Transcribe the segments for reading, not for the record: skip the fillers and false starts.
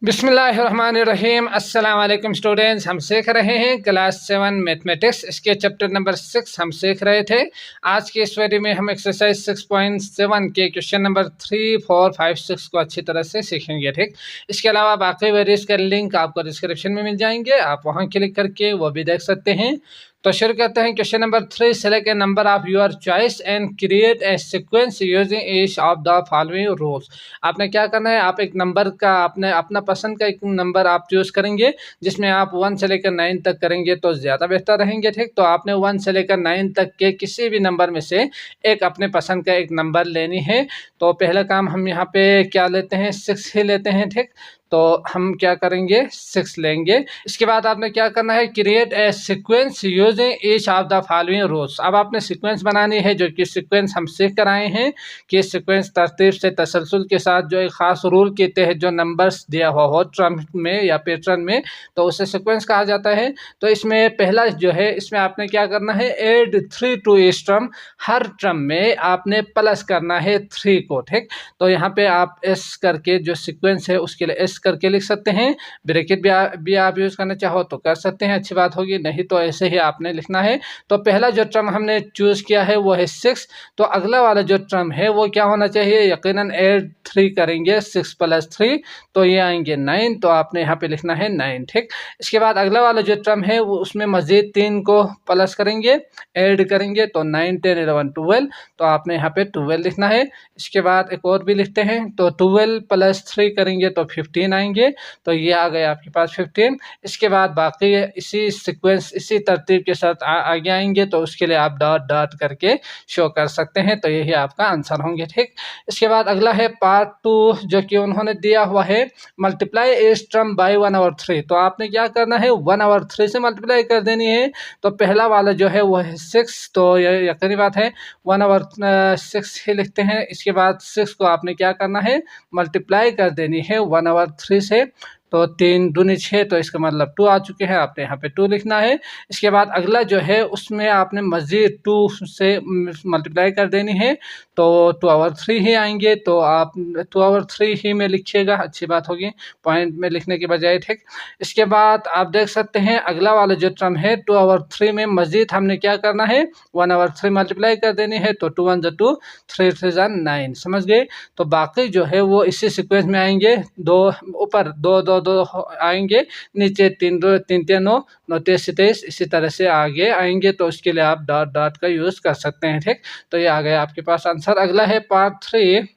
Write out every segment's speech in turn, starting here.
बिस्मिल्लाहिर्रहमानिर्रहीम। अस्सलाम वालेकुम स्टूडेंट्स, हम सीख रहे हैं क्लास 7 मैथमेटिक्स। इसके चैप्टर नंबर 6 हम सीख रहे थे। आज की इस वीडियो में हम एक्सरसाइज 6.7 के क्वेश्चन नंबर 3, 4, 5, 6 को अच्छी तरह से सीखेंगे। ठीक, इसके अलावा बाकी वीडियोस का लिंक आपको डिस्क्रिप्शन में मिल जाएंगे, आप वहां क्लिक करके वो भी देख सकते हैं। तो शुरू करते हैं। Question number 3, select A number of your choice and create a sequence using each of the following rules. आपने क्या करना है, आप एक नंबर का अपना पसंद का एक नंबर आप चूज करेंगे, जिसमें आप 1 से लेकर 9 तक करेंगे तो ज़्यादा बेहतर रहेंगे। ठीक, तो आपने 1 से लेकर 9 तक के किसी भी नंबर में से एक अपने पसंद का एक नंबर लेनी है। तो पहला काम हम यहाँ पे क्या लेते हैं, 6 ही लेते हैं। ठीक, तो हम क्या करेंगे, 6 लेंगे। इसके बाद आपने क्या करना है, create a sequence using each of the following rules. अब आपने सीक्वेंस बनानी है, जो कि सीक्वेंस हम सीख कर आए हैं कि सीक्वेंस तरतीब से तसलसल के साथ जो एक ख़ास रूल के तहत जो नंबर्स दिया हुआ हो ट्रम में या पैटर्न में, तो उसे सीक्वेंस कहा जाता है। तो इसमें पहला जो है, इसमें आपने क्या करना है, एड 3 टू ईच टर्म। हर टर्म में आपने प्लस करना है 3 को। ठीक, तो यहाँ पे आप एस करके जो सीक्वेंस है उसके लिए एस करके लिख सकते हैं। ब्रैकेट भी आप यूज़ करना चाहो तो कर सकते हैं, अच्छी बात होगी, नहीं तो ऐसे ही आपने लिखना है। तो पहला जो टर्म हमने चूज़ किया है वो है 6। तो अगला वाला जो टर्म है वो क्या होना चाहिए, यकीनन एड 3 करेंगे, 6 + 3 तो ये आएंगे 9। तो आपने यहाँ पे लिखना है 9। ठीक, इसके बाद अगला वाला जो टर्म है वो उसमें मज़ीद 3 को प्लस करेंगे, ऐड करेंगे, तो 9, 10, 11, 12। तो आपने यहाँ पे 12 लिखना है। इसके बाद एक और भी लिखते हैं, तो 12 + 3 करेंगे तो 15 आएंगे। तो ये आ गए आपके पास 15। इसके बाद बाकी इसी सीक्वेंस इसी तरतीब के साथ आगे आएंगे, तो उसके लिए आप डॉट डॉट करके शो कर सकते हैं। तो यही आपका आंसर होंगे। ठीक, इसके बाद अगला है पार्ट 2, जो कि उन्होंने दिया हुआ है, मल्टीप्लाई ईच टर्म बाय 1/3। तो आपने क्या करना है, 1/3 से मल्टीप्लाई कर देनी है। तो पहला वाला जो है वो है 6, तो ये यकीनी बात है 1/6 ही लिखते हैं। इसके बाद 6 को आपने क्या करना है, मल्टीप्लाई कर देनी है 1/3 से। तो 3 दूनी 6, तो इसका मतलब 2 आ चुके हैं, आपने यहाँ पे 2 लिखना है। इसके बाद अगला जो है उसमें आपने मज़ीद 2 से मल्टीप्लाई कर देनी है, तो 2/3 ही आएंगे। तो आप 2/3 ही में लिखिएगा, अच्छी बात होगी पॉइंट में लिखने के बजाय। ठीक, इसके बाद आप देख सकते हैं अगला वाला जो टर्म है 2/3 में मज़ीद हमने क्या करना है, 1/3 मल्टीप्लाई कर देनी है। तो 2 × 1 = 2, 3 × 3 = 9, समझ गए। तो बाकी जो है वो इसी सीक्वेंस में आएंगे, दो ऊपर 2 2 2 आएंगे, नीचे 3 2 3 3 9 9 23 23, इसी तरह से आगे आएंगे। तो उसके लिए आप डॉट डॉट का यूज़ कर सकते हैं। ठीक, तो ये आ गया आपके पास आंसर। अगला है पार्ट 3।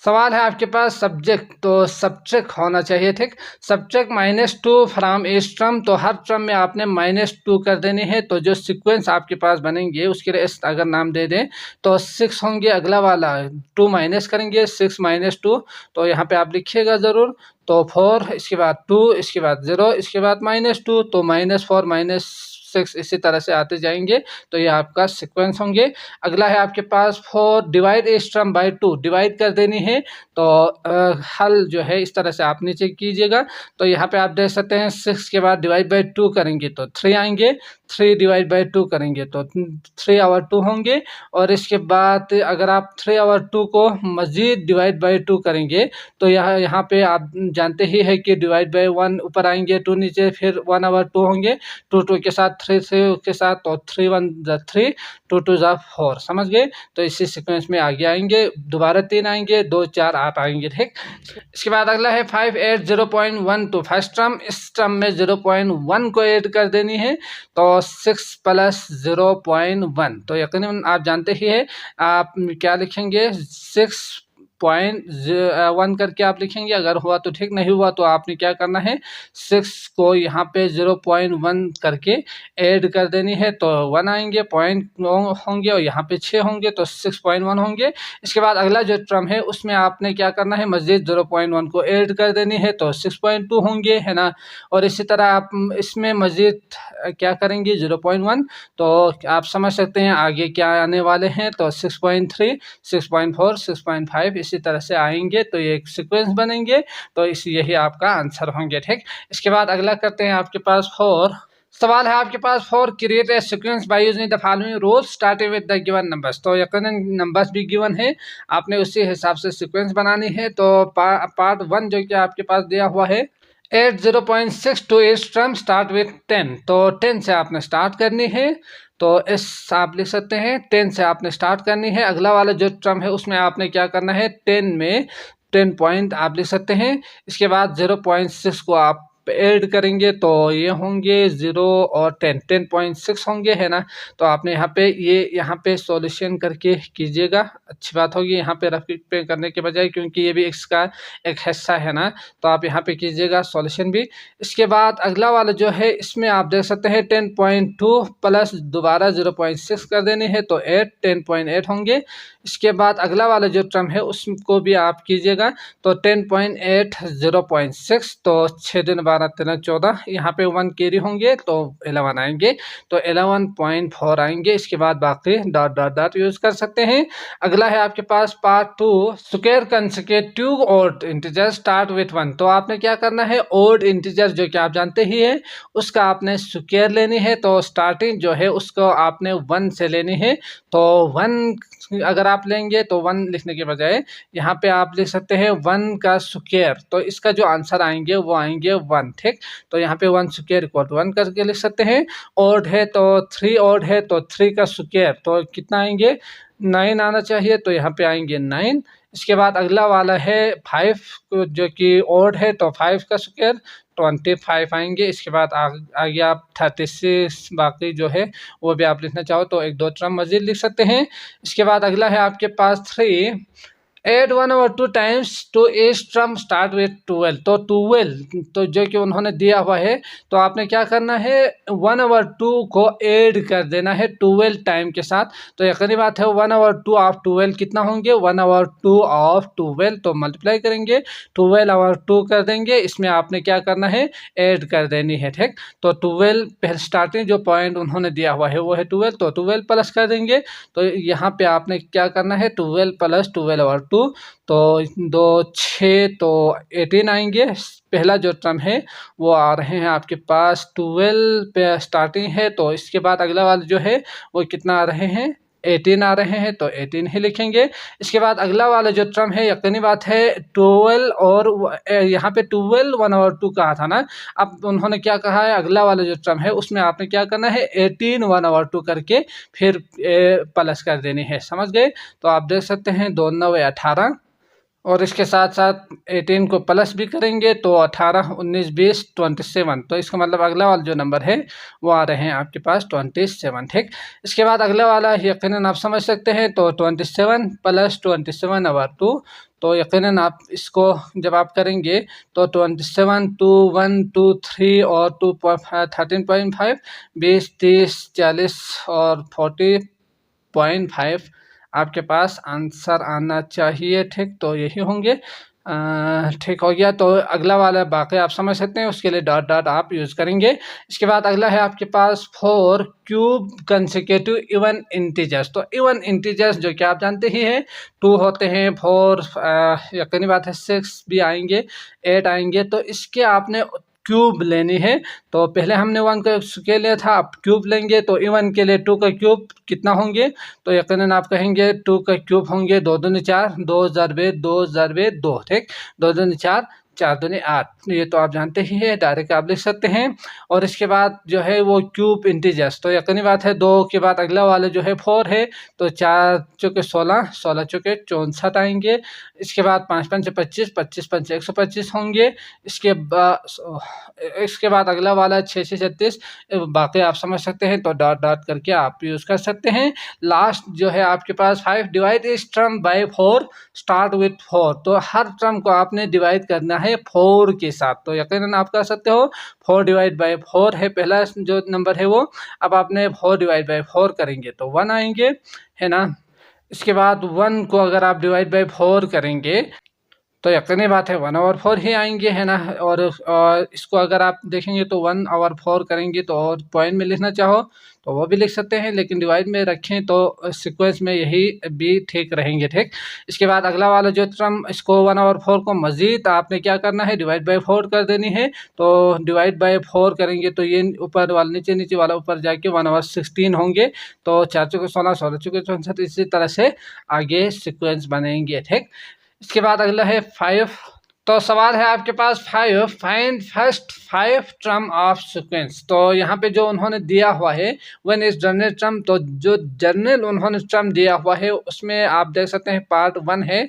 सवाल है आपके पास सब्जेक्ट, तो सब्जेक्ट होना चाहिए। ठीक, सब्जेक्ट -2 फ्रॉम ईच टर्म। तो हर टर्म में आपने -2 कर देनी है। तो जो सीक्वेंस आपके पास बनेंगे उसके लिए अगर नाम दे दें तो 6 होंगे। अगला वाला 2 माइनस करेंगे, 6 - 2, तो यहाँ पे आप लिखिएगा ज़रूर। तो 4, इसके बाद 2, इसके बाद 0, इसके बाद -2, तो -4 -6 इसी तरह से आते जाएंगे। तो ये आपका सीक्वेंस होंगे। अगला है आपके पास 4, divide each term by 2। Divide कर देनी है, तो हल जो है इस तरह से आप नीचे कीजिएगा। तो यहाँ पे आप देख सकते हैं 6 के बाद डिवाइड बाय 2 करेंगे तो 3 आएंगे, 3 डिवाइड बाय 2 करेंगे तो 3/2 होंगे। और इसके बाद अगर आप 3/2 को मज़ीद डिवाइड बाय 2 करेंगे, तो यहाँ पे आप जानते ही है कि डिवाइड बाय 1 ऊपर आएंगे, 2 नीचे, फिर 1/2 होंगे, 2 2 के साथ 3 3 के साथ, तो 3 1 = 3, 2 2 = 4, समझ गए। तो इसी सीक्वेंस में आगे आएंगे, दोबारा 3 आएंगे, 2 4 8 आएंगे। ठीक, इसके बाद अगला है 5 8 0.1 टू फर्स्ट टर्म। इस टर्म में 0.1 को ऐड कर देनी है, तो 6 + 0.1। तो यकीनन आप जानते ही है, आप क्या लिखेंगे, 6.1 करके आप लिखेंगे। अगर हुआ तो ठीक, नहीं हुआ तो आपने क्या करना है, 6 को यहाँ पे 0.1 करके ऐड कर देनी है, तो 1 आएंगे, पॉइंट होंगे, और यहाँ पे 6 होंगे, तो 6.1 होंगे। इसके बाद अगला जो टर्म है उसमें आपने क्या करना है, मज़ीद 0.1 को ऐड कर देनी है, तो 6.2 होंगे, है ना। और इसी तरह आप इसमें मज़ीद क्या करेंगे, 0.1। तो आप समझ सकते हैं आगे क्या आने वाले हैं। तो 6.3, 6.4, 6.5 इसी तरह से आएंगे, तो ये एक सीक्वेंस बनेंगे। तो यही आपका आंसर होंगे। ठीक, इसके बाद अगला करते हैं आपके पास 4। सवाल है आपके पास, for create a sequence by using the following rules starting with the given numbers. तो यकीनन नंबर्स भी गिवन है, आपने उसी हिसाब से सीक्वेंस बनानी है। तो पार्ट 1 जो कि आपके पास दिया हुआ है 8 0.6 to each term start with 10। तो 10 से आपने स्टार्ट करनी है, तो इस आप लिख सकते हैं 10 से आपने स्टार्ट करनी है। अगला वाला जो टर्म है उसमें आपने क्या करना है, 10 में 10 पॉइंट आप लिख सकते हैं। इसके बाद 0.6 को आप ऐड करेंगे तो ये होंगे 0 और 10.6 होंगे, है ना। तो आपने यहाँ पे सॉल्यूशन करके कीजिएगा, अच्छी बात होगी यहाँ पे रफ पे करने के बजाय, क्योंकि ये भी x का एक हिस्सा है ना। तो आप यहाँ पे कीजिएगा सॉल्यूशन भी। इसके बाद अगला वाला जो है इसमें आप देख सकते हैं 10.2 प्लस दोबारा 0.6 कर देनी है तो 10.8 होंगे। इसके बाद अगला वाला जो टर्म है उसको भी आप कीजिएगा, तो 10.8 0.6, तो 6 दिन 12 13 14, यहाँ पे 1 कैरी होंगे तो 11 आएंगे, तो 11.4 आएंगे। इसके बाद बाकी डॉट डॉट डॉट यूज कर सकते हैं। अगला है आपके पास part 2, square consecutive odd integer start with 1। तो आपने क्या करना है, ऑड इंटीजर जो कि आप जानते ही है उसका आपने स्क्वायर लेनी है, तो स्टार्टिंग जो है उसको आपने 1 से लेनी है। तो 1 अगर आप लेंगे तो 1 लिखने के बजाय यहाँ पे आप लिख सकते हैं 1 का स्क्वायर, तो इसका जो आंसर आएंगे वो आएंगे 1, ठीक। तो यहाँ पे 1 स्क्वायर इक्वल टू 1 करके लिख सकते हैं। ऑड है तो 3 ऑड है तो 3 का स्क्वायर, तो कितना आएंगे 9 आना चाहिए, तो यहाँ पे आएंगे 9। इसके बाद अगला वाला है 5 जो कि ऑड है, तो 5 का स्क्वायर 25 आएंगे। इसके बाद आगे आप 36 बाकी जो है वो भी आप लिखना चाहो तो 1 2 टर्म मजीद लिख सकते हैं। इसके बाद अगला है आपके पास 3, एड 1 और 2 times to each term start with 12। तो 12 तो जो कि उन्होंने दिया हुआ है, तो आपने क्या करना है 1 और 2 को ऐड कर देना है 12 टाइम के साथ। तो यकीनी बात है 1 और 2 ऑफ 12 कितना होंगे, 1 और 2 ऑफ 12, तो मल्टीप्लाई करेंगे 12 और 2 कर देंगे। इसमें आपने क्या करना है, ऐड कर देनी है, ठीक। तो 12 पहले स्टार्टिंग जो पॉइंट उन्होंने दिया हुआ है वो है 12, तो 12 प्लस कर देंगे। तो यहाँ पे आपने क्या करना है 12 प्लस 12 और 2, तो 2 6, तो 18 आएंगे। पहला जो टर्म है वो आ रहे हैं आपके पास 12 पे स्टार्टिंग है, तो इसके बाद अगला वाला जो है वो कितना आ रहे हैं 18 आ रहे हैं, तो 18 ही लिखेंगे। इसके बाद अगला वाला जो टर्म है यकीनी बात है 12 और यहाँ पे 12 1 और 2 कहा था ना। अब उन्होंने क्या कहा है, अगला वाला जो टर्म है उसमें आपने क्या करना है 18 1 और 2 करके फिर प्लस कर देनी है, समझ गए। तो आप देख सकते हैं 2 9 18, और इसके साथ साथ 18 को प्लस भी करेंगे तो 18 19 20 27। तो इसका मतलब अगला वाला जो नंबर है वो आ रहे हैं आपके पास 27, ठीक। इसके बाद अगला वाला यकीनन आप समझ सकते हैं, तो 27 प्लस 27 और 2, तो यकीनन आप इसको जब आप करेंगे तो 27 2 1 2 3 और 2 13.5 20 30 40 और 40.5 आपके पास आंसर आना चाहिए, ठीक। तो यही होंगे, ठीक हो गया। तो अगला वाला बाकी आप समझ सकते हैं, उसके लिए डॉट डॉट आप यूज़ करेंगे। इसके बाद अगला है आपके पास 4 क्यूब कंसेक्यूटिव इवन इंटीजर्स। तो इवन इंटीजर्स जो कि आप जानते ही हैं 2 होते हैं, 4 यकीनी बात है 6 भी आएंगे, 8 आएंगे। तो इसके आपने क्यूब लेनी है, तो पहले हमने 1 का स्क्वायर लिया था, अब क्यूब लेंगे। तो इवन के लिए 2 का क्यूब कितना होंगे, तो यकीनन आप कहेंगे 2 का क्यूब होंगे 2 दूनी 4, 2 ज़रबे 2 ज़रबे 2, ठीक। 2 दूनी 4 4 दूनी 8, ये तो आप जानते ही है, डायरेक्ट आप लिख सकते हैं। और इसके बाद जो है वो क्यूब इंटीजर्स, तो यकीनी बात है 2 के बाद अगला वाले जो है 4 है, तो 4 चौके 16 16 चौके 64 आएंगे। इसके बाद 5 5 25 25 5 125 होंगे। इसके बाद अगला वाला 6 6 36, बाकी आप समझ सकते हैं, तो डॉट डॉट करके आप यूज़ कर सकते हैं। लास्ट जो है आपके पास 5, डिवाइड इस टर्म बाय 4 स्टार्ट विथ 4। तो हर टर्म को आपने डिवाइड करना है 4 के साथ, तो यकीनन आप कर सकते हो 4 डिवाइड बाय 4 है पहला जो नंबर है वो। अब आपने 4 डिवाइड बाय 4 करेंगे तो 1 आएंगे, है ना। इसके बाद 1 को अगर आप डिवाइड बाय 4 करेंगे तो यकीनी बात है 1/4 ही आएंगे, है ना। और इसको अगर आप देखेंगे तो 1/4 करेंगे तो, और पॉइंट में लिखना चाहो तो वो भी लिख सकते हैं, लेकिन डिवाइड में रखें तो सीक्वेंस में यही भी ठीक रहेंगे, ठीक। इसके बाद अगला वाला जो टर्म, इसको 1/4 को मज़ीद आपने क्या करना है, डिवाइड बाई 4 कर देनी है। तो डिवाइड बाई 4 करेंगे तो ये ऊपर वाला नीचे वाला ऊपर जाके 1/16 होंगे। तो 4 चौके 16, 16 चौके 64, इसी तरह से आगे सीक्वेंस बनेंगे, ठीक। इसके बाद अगला है 5। तो सवाल है आपके पास 5, find first 5 term of sequence. तो यहाँ पे जो उन्होंने दिया हुआ है वन इज जनरल टर्म, तो जो जनरल उन्होंने टर्म दिया हुआ है उसमें आप देख सकते हैं पार्ट 1 है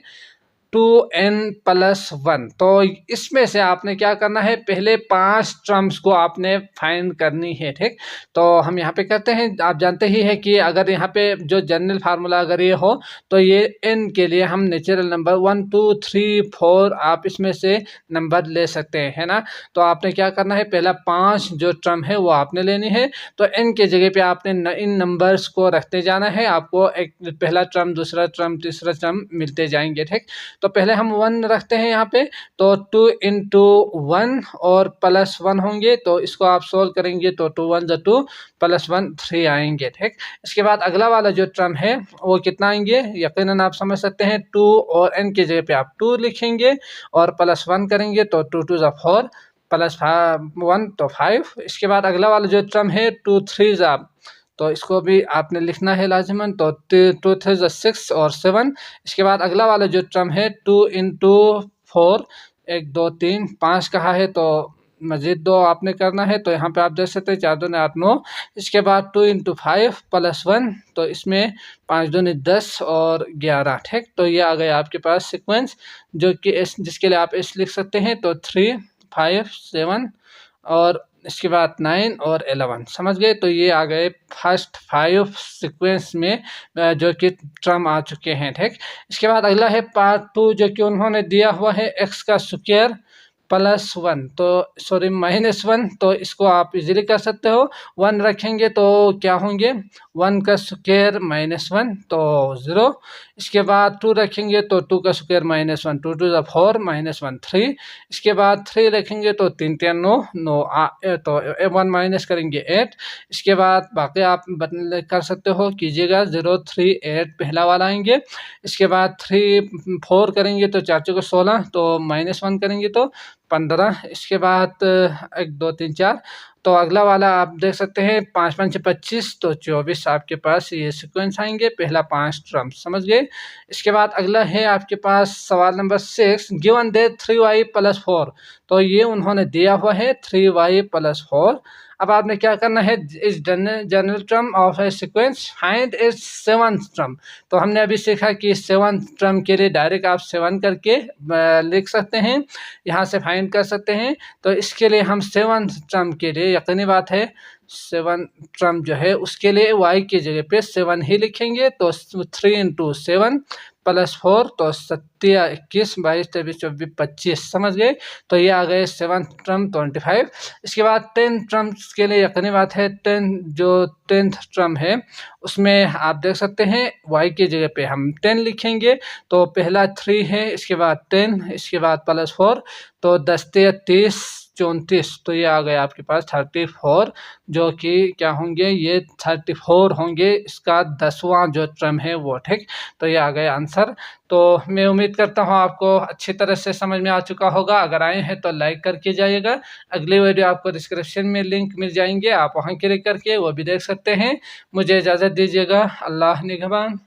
2n+1। तो इसमें से आपने क्या करना है, पहले 5 टर्म्स को आपने फाइंड करनी है, ठीक। तो हम यहाँ पे करते हैं, आप जानते ही है कि अगर यहाँ पे जो जनरल फार्मूला अगर ये हो तो ये n के लिए हम नेचुरल नंबर 1 2 3 4 आप इसमें से नंबर ले सकते हैं, है ना। तो आपने क्या करना है, पहला 5 जो टर्म है वो आपने लेनी है। तो n के जगह पे आपने इन नंबर्स को रखते जाना है, आपको एक पहला टर्म, दूसरा टर्म, तीसरा टर्म मिलते जाएंगे, ठीक। तो पहले हम 1 रखते हैं यहाँ पे, तो 2 × 1 और +1 होंगे। तो इसको आप सोल्व करेंगे तो 2 1 = 2 +1 3 आएंगे, ठीक। इसके बाद अगला वाला जो टर्म है वो कितना आएंगे, यकीनन आप समझ सकते हैं 2 और n की जगह पे आप 2 लिखेंगे और +1 करेंगे तो 2 2 = 4 +1 तो 5। इसके बाद अगला वाला जो टर्म है 2 3 तो इसको भी आपने लिखना है लाजमन, तो 2 3 = 6 और 7। इसके बाद अगला वाला जो टर्म है 2 × 4 1 2 3 5 कहा है, तो मजीद 2 आपने करना है। तो यहाँ पे आप देख सकते हैं 4 2 8 9। इसके बाद 2 × 5 +1, तो इसमें 5 2 10 और 11, ठीक। तो ये आ गया आपके पास सीक्वेंस, जो कि जिसके लिए आप लिख सकते हैं। तो 3 5 7 और इसके बाद 9 और 11, समझ गए। तो ये आ गए फर्स्ट 5 सीक्वेंस में जो कि टर्म आ चुके हैं, ठीक। इसके बाद अगला है पार्ट 2, जो कि उन्होंने दिया हुआ है x² +1, तो सॉरी -1। तो इसको आप इजीली कर सकते हो, 1 रखेंगे तो क्या होंगे, 1 का स्क्वायर -1 तो 0। इसके बाद 2 रखेंगे तो 2 का स्क्वायर -1 2 2 = 4 -1 3। इसके बाद 3 रखेंगे तो 3 3 9 9 तो 1 माइनस करेंगे 8। इसके बाद बाकी आप कर सकते हो, कीजिएगा 0 3 8 पहला वाला आएंगे। इसके बाद 3 4 करेंगे तो 4 4 16, तो -1 करेंगे तो 15। इसके बाद 1 2 3 4, तो अगला वाला आप देख सकते हैं 5 5 25, तो 24 आपके पास ये सीक्वेंस आएंगे, पहला 5 टर्म, समझ गए। इसके बाद अगला है आपके पास सवाल नंबर 6, गिवन दे 3y + 4। तो ये उन्होंने दिया हुआ है 3y + 4। अब आपने क्या करना है, इस general term of A sequence find its 7th term. तो हमने अभी सीखा कि 7th टर्म के लिए डायरेक्ट आप 7 करके लिख सकते हैं, यहाँ से फाइंड कर सकते हैं। तो इसके लिए हम 7th टर्म के लिए यकीनी बात है 7 टर्म जो है उसके लिए y की जगह पे 7 ही लिखेंगे। तो 3 × 7 + 4, तो 7 21 22 23 24 25, समझ गए। तो ये आ गए 7th टर्म 25। इसके बाद 10 टर्म्स के लिए यकीनी बात है 10th टर्म है उसमें आप देख सकते हैं y की जगह पे हम 10 लिखेंगे। तो पहला 3 है, इसके बाद 10, इसके बाद +4, तो 10 30 34, तो ये आ गया आपके पास 34, जो कि क्या होंगे, ये 34 होंगे, इसका 10वां जो टर्म है वो, ठीक। तो ये आ गया आंसर। तो मैं उम्मीद करता हूँ आपको अच्छी तरह से समझ में आ चुका होगा। अगर आए हैं तो लाइक करके जाइएगा। अगली वीडियो आपको डिस्क्रिप्शन में लिंक मिल जाएंगे, आप वहाँ क्लिक करके वो भी देख सकते हैं। मुझे इजाज़त दीजिएगा। अल्लाह निगहबान।